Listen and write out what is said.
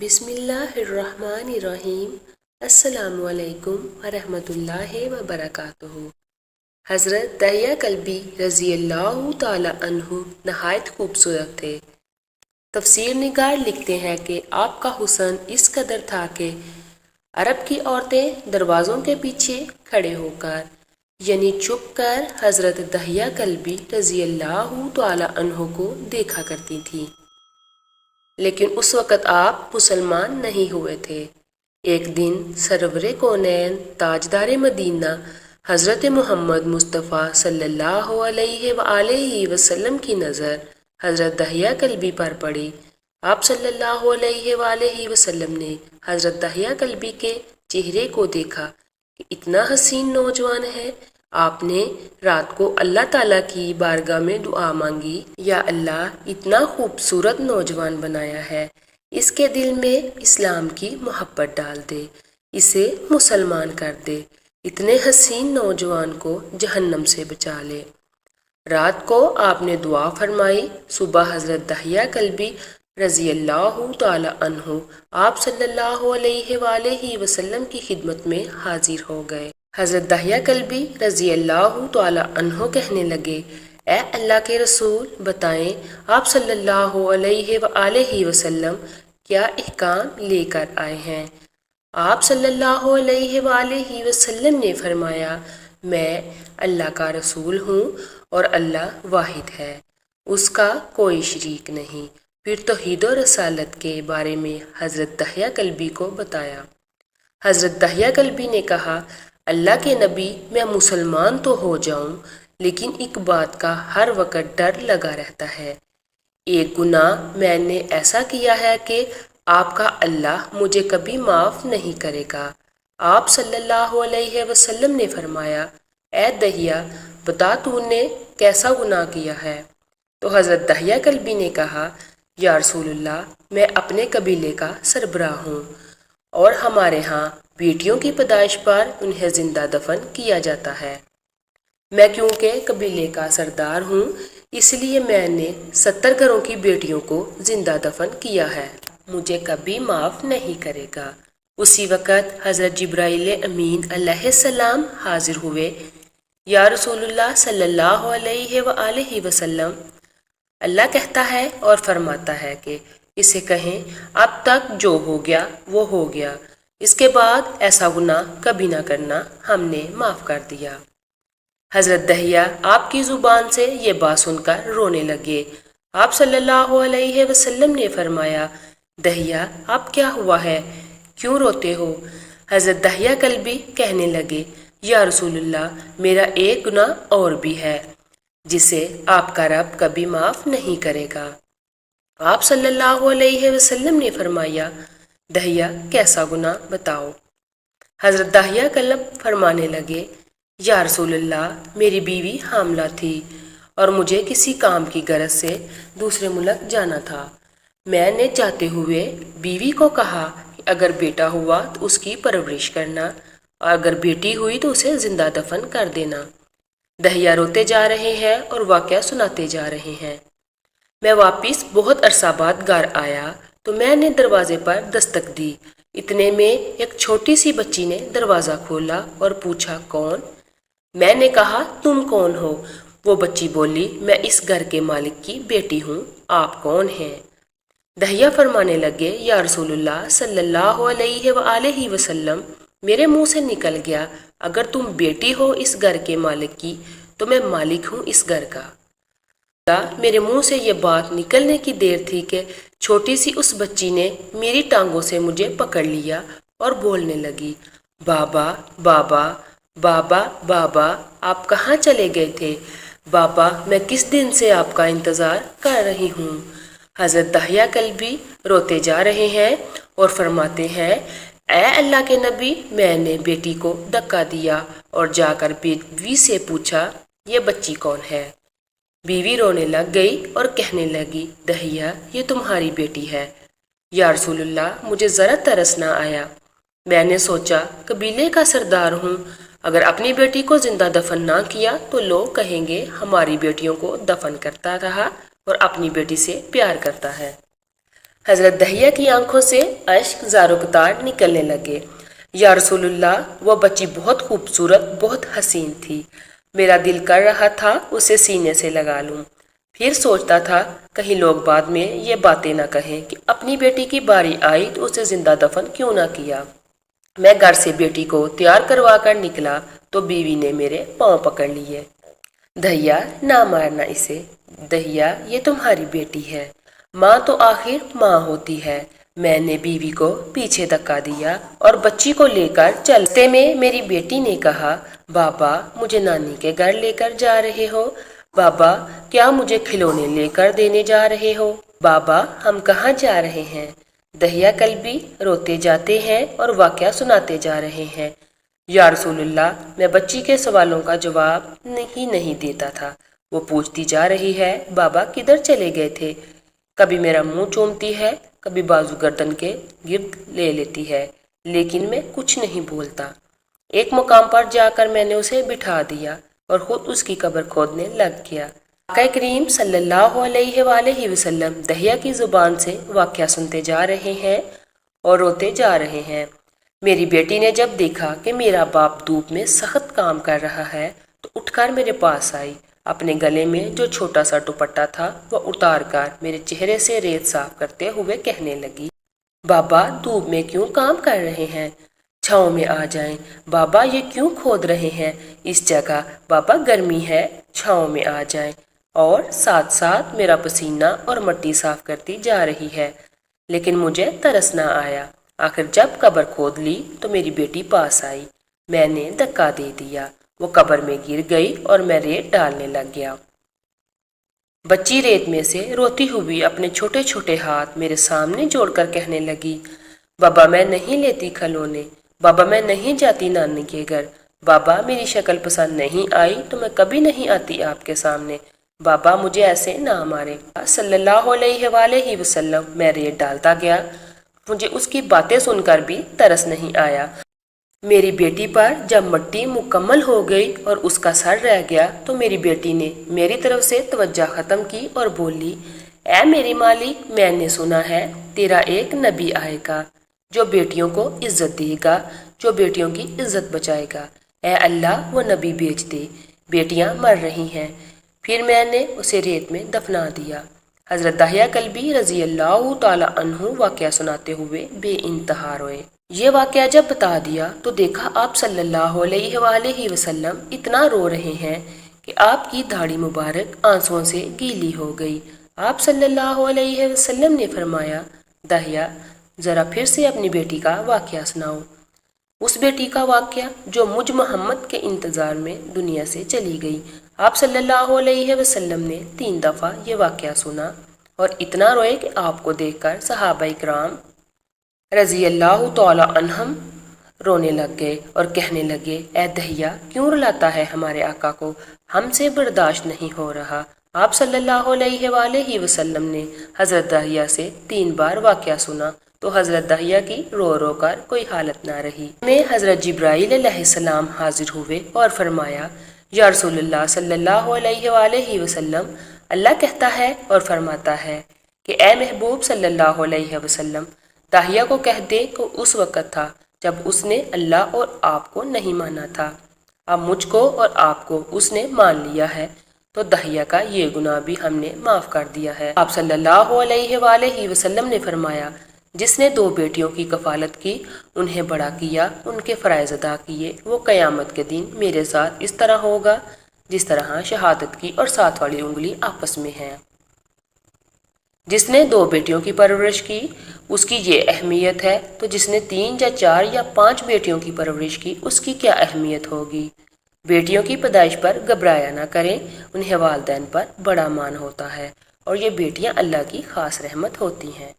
بسم اللہ الرحمن الرحیم۔ السلام علیکم ورحمۃ اللہ وبرکاتہ۔ حضرت دہیہ کلبی رضی اللہ تعالی عنہ نہایت خوبصورت تھے۔ تفسیر نگار لکھتے ہیں کہ آپ کا حسن اس قدر تھا کہ عرب کی عورتیں دروازوں کے پیچھے کھڑے ہو کر یعنی چھپ کر حضرت دہیہ کلبی رضی اللہ تعالی عنہ کو دیکھا کرتی تھیں، لیکن اس وقت آپ مسلمان نہیں ہوئے تھے۔ ایک دن سرور کونین تاجدار مدینہ حضرت محمد مصطفیٰ صلی اللہ علیہ وآلہ وسلم کی نظر حضرت دہیہ کلبی پر پڑی۔ آپ صلی اللہ علیہ وآلہ وسلم نے حضرت دہیہ کلبی کے چہرے کو دیکھا کہ اتنا حسین نوجوان ہے۔ آپ نے رات کو اللہ تعالیٰ کی بارگاہ میں دعا مانگی، یا اللہ اتنا خوبصورت نوجوان بنایا ہے، اس کے دل میں اسلام کی محبت ڈال دے، اسے مسلمان کر دے، اتنے حسین نوجوان کو جہنم سے بچا لے۔ رات کو آپ نے دعا فرمائی۔ صبح حضرت دہیہ کلبی رضی اللہ تعالی عنہ آپ صلی اللہ علیہ وآلہ وسلم کی خدمت میں حاضر ہو گئے۔ حضرت دہیہ کلبی رضی اللہ تعالی عنہ کہنے لگے، اے اللہ کے رسول، بتائیں آپ صلی اللہ علیہ وآلہ وسلم کیا احکام لے کر آئے ہیں؟ آپ صلی اللہ علیہ وآلہ وسلم نے فرمایا، میں اللہ کا رسول ہوں اور اللہ واحد ہے، اس کا کوئی شریک نہیں۔ پھر توحید و رسالت کے بارے میں حضرت دہیہ کلبی کو بتایا۔ حضرت دہیہ کلبی نے کہا، اللہ کے نبی، میں مسلمان تو ہو جاؤں، لیکن ایک بات کا ہر وقت ڈر لگا رہتا ہے۔ ایک گناہ میں نے ایسا کیا ہے کہ آپ کا اللہ مجھے کبھی معاف نہیں کرے گا۔ آپ صلی اللہ علیہ وسلم نے فرمایا، اے دہیہ، بتا تو نے کیسا گناہ کیا ہے؟ تو حضرت دہیہ کلبی نے کہا، یا رسول اللہ، میں اپنے قبیلے کا سربراہ ہوں اور ہمارے ہاں بیٹیوں کی پیدائش پر انہیں زندہ دفن کیا جاتا ہے۔ میں کیونکہ قبیلے کا سردار ہوں، اس لیے میں نے 70 گھروں کی بیٹیوں کو زندہ دفن کیا ہے، مجھے کبھی معاف نہیں کرے گا۔ اسی وقت حضرت جبرائیل امین علیہ السلام حاضر ہوئے۔ یا رسول اللہ صلی اللہ علیہ وآلہ وسلم، اللہ کہتا ہے اور فرماتا ہے کہ اسے کہیں، اب تک جو ہو گیا وہ ہو گیا، اس کے بعد ایسا گناہ کبھی نہ کرنا، ہم نے معاف کر دیا۔ حضرت دہیہ آپ کی زبان سے یہ بات سن کر رونے لگے۔ آپ صلی اللہ علیہ وسلم نے فرمایا، دہیہ، اب کیا ہوا ہے، کیوں روتے ہو؟ حضرت دہیہ کلبی کہنے لگے، یا رسول اللہ، میرا ایک گناہ اور بھی ہے جسے آپ کا رب کبھی معاف نہیں کرے گا۔ آپ صلی اللہ علیہ وسلم نے فرمایا، دہیہ، کیسا گناہ بتاؤ؟ حضرت دہیہ کلب فرمانے لگے، یا رسول اللہ، میری بیوی حاملہ تھی اور مجھے کسی کام کی غرض سے دوسرے ملک جانا تھا۔ میں نے جاتے ہوئے بیوی کو کہا کہ اگر بیٹا ہوا تو اس کی پرورش کرنا، اور اگر بیٹی ہوئی تو اسے زندہ دفن کر دینا۔ دہیہ روتے جا رہے ہیں اور واقعہ سناتے جا رہے ہیں۔ میں واپس بہت عرصہ بعد گھر آیا تو میں نے دروازے پر دستک دی۔ اتنے میں ایک چھوٹی سی بچی نے دروازہ کھولا اور پوچھا، کون؟ میں نے کہا، تم کون ہو؟ وہ بچی بولی، میں اس گھر کے مالک کی بیٹی ہوں، آپ کون ہیں؟ دہیہ فرمانے لگے، یا رسول اللہ صلی اللہ علیہ وآلہ وسلم، میرے منہ سے نکل گیا، اگر تم بیٹی ہو اس گھر کے مالک کی تو میں مالک ہوں اس گھر کا۔ میرے منہ سے یہ بات نکلنے کی دیر تھی کہ چھوٹی سی اس بچی نے میری ٹانگوں سے مجھے پکڑ لیا اور بولنے لگی، بابا بابا بابا بابا، آپ کہاں چلے گئے تھے؟ بابا، میں کس دن سے آپ کا انتظار کر رہی ہوں۔ حضرت دہیہ کلبی روتے جا رہے ہیں اور فرماتے ہیں، اے اللہ کے نبی، میں نے بیٹی کو دھکا دیا اور جا کر بیوی سے پوچھا، یہ بچی کون ہے؟ بیوی رونے لگ گئی اور کہنے لگی، دہیہ، یہ تمہاری بیٹی ہے۔ یا رسول اللہ، مجھے ذرا ترس نہ آیا، میں نے سوچا قبیلے کا سردار ہوں، اگر اپنی بیٹی کو زندہ دفن نہ کیا تو لوگ کہیں گے ہماری بیٹیوں کو دفن کرتا رہا اور اپنی بیٹی سے پیار کرتا ہے۔ حضرت دہیہ کی آنکھوں سے اشک زارو قطار نکلنے لگے۔ یا رسول اللہ، وہ بچی بہت خوبصورت، بہت حسین تھی۔ میرا دل کر رہا تھا اسے سینے سے لگا لوں۔ پھر سوچتا تھا کہیں لوگ بعد میں یہ باتیں نہ کہیں کہ اپنی بیٹی کی باری آئی تو اسے زندہ دفن کیوں نہ کیا۔ میں گھر سے بیٹی کو تیار کروا کر نکلا تو بیوی نے میرے پاؤں پکڑ لیے۔ دہیہ، نہ مارنا اسے، دہیہ یہ تمہاری بیٹی ہے، ماں تو آخر ماں ہوتی ہے۔ میں نے بیوی کو پیچھے دھکا دیا اور بچی کو لے کر چلتے میں میری بیٹی نے کہا، بابا مجھے نانی کے گھر لے کر جا رہے ہو؟ بابا کیا مجھے کھلونے لے کر دینے جا رہے ہو؟ بابا ہم کہاں جا رہے ہیں؟ دہیہ قلبی روتے جاتے ہیں اور واقعہ سناتے جا رہے ہیں۔ یا رسول اللہ، میں بچی کے سوالوں کا جواب نہیں دیتا تھا۔ وہ پوچھتی جا رہی ہے، بابا کدھر چلے گئے تھے؟ کبھی میرا منہ چومتی ہے، کبھی بازو گردن کے گرد لے لیتی ہے، لیکن میں کچھ نہیں بولتا۔ ایک مقام پر جا کر میں نے اسے بٹھا دیا اور خود اس کی قبر کھودنے لگ گیا۔ آقا کریم صلی اللہ علیہ وآلہ وسلم دہیہ کی زبان سے واقعہ سنتے جا رہے ہیں اور روتے جا رہے ہیں۔ میری بیٹی نے جب دیکھا کہ میرا باپ دھوپ میں سخت کام کر رہا ہے تو اٹھ کر میرے پاس آئی۔ اپنے گلے میں جو چھوٹا سا دوپٹہ تھا وہ اتار کر میرے چہرے سے ریت صاف کرتے ہوئے کہنے لگی، بابا دھوپ میں کیوں کام کر رہے ہیں؟ چھاؤں میں آ جائیں۔ بابا یہ کیوں کھود رہے ہیں اس جگہ؟ بابا گرمی ہے، چھاؤں میں آ جائیں۔ اور ساتھ ساتھ میرا پسینہ اور مٹی صاف کرتی جا رہی ہے، لیکن مجھے ترس نہ آیا۔ آخر جب قبر کھود لی تو میری بیٹی پاس آئی۔ میں نے دھکا دے دیا، وہ قبر میں گر گئی اور میں ریت ڈالنے لگ گیا۔ بچی ریت میں سے روتی ہوئی اپنے چھوٹے چھوٹے ہاتھ میرے سامنے جوڑ کر کہنے لگی، بابا میں نہیں لیتی کھلونے، بابا میں نہیں جاتی نانی کے گھر، بابا میری شکل پسند نہیں آئی تو میں کبھی نہیں آتی آپ کے سامنے، بابا مجھے ایسے نہ مارے۔ صلی اللہ علیہ وآلہ وسلم میں ریت ڈالتا گیا۔ مجھے اس کی باتیں سن کر بھی ترس نہیں آیا۔ میری بیٹی پر جب مٹی مکمل ہو گئی اور اس کا سر رہ گیا تو میری بیٹی نے میری طرف سے توجہ ختم کی اور بولی، اے میری مالک، میں نے سنا ہے تیرا ایک نبی آئے گا جو بیٹیوں کو عزت دے گا، جو بیٹیوں کی عزت بچائے گا۔ اے اللہ وہ نبی بھیج دے، بیٹیاں مر رہی ہیں۔ پھر میں نے اسے ریت میں دفنا دیا۔ حضرت دہیہ کلبی رضی اللہ تعالی عنہ واقعہ سناتے ہوئے بے انتہا روئے۔ یہ واقعہ جب بتا دیا تو دیکھا آپ صلی اللہ علیہ وآلہ وسلم اتنا رو رہے ہیں کہ آپ کی داڑھی مبارک آنسوؤں سے گیلی ہو گئی۔ آپ صلی اللہ علیہ وسلم نے فرمایا، دہیہ ذرا پھر سے اپنی بیٹی کا واقعہ سناؤ، اس بیٹی کا واقعہ جو مجھ محمد کے انتظار میں دنیا سے چلی گئی۔ آپ صلی اللہ علیہ وسلم نے 3 دفعہ یہ واقعہ سنا اور اتنا روئے کہ آپ کو دیکھ کر صحابہ کرام رضی اللہ تعالی عنہم رونے لگ گئے اور کہنے لگے، اے دہیہ کیوں رلاتا ہے ہمارے آقا کو، ہم سے برداشت نہیں ہو رہا۔ آپ صلی اللہ علیہ وآلہ وسلم نے حضرت دہیہ سے 3 بار واقعہ سنا تو حضرت دہیہ کی رو رو کر کوئی حالت نہ رہی۔ میں حضرت جبرائیل علیہ السلام حاضر ہوئے اور فرمایا، یا رسول اللہ صلی اللہ علیہ وآلہ وسلم، اللہ کہتا ہے اور فرماتا ہے کہ اے محبوب صلی اللہ علیہ وسلم، دہیہ کو کہہ دے کہ اس وقت تھا جب اس نے اللہ اور آپ کو نہیں مانا تھا، اب مجھ کو اور آپ کو اس نے مان لیا ہے تو دہیہ کا یہ گناہ بھی ہم نے معاف کر دیا ہے۔ آپ صلی اللہ علیہ وآلہ وسلم نے فرمایا، جس نے 2 بیٹیوں کی کفالت کی، انہیں بڑا کیا، ان کے فرائض ادا کیے، وہ قیامت کے دن میرے ساتھ اس طرح ہوگا جس طرح شہادت کی اور 7 والی انگلی آپس میں ہیں۔ جس نے 2 بیٹیوں کی پرورش کی اس کی یہ اہمیت ہے تو جس نے 3 یا 4 یا 5 بیٹیوں کی پرورش کی اس کی کیا اہمیت ہوگی۔ بیٹیوں کی پیدائش پر گھبرایا نہ کریں، انہیں والدین پر بڑا مان ہوتا ہے اور یہ بیٹیاں اللہ کی خاص رحمت ہوتی ہیں۔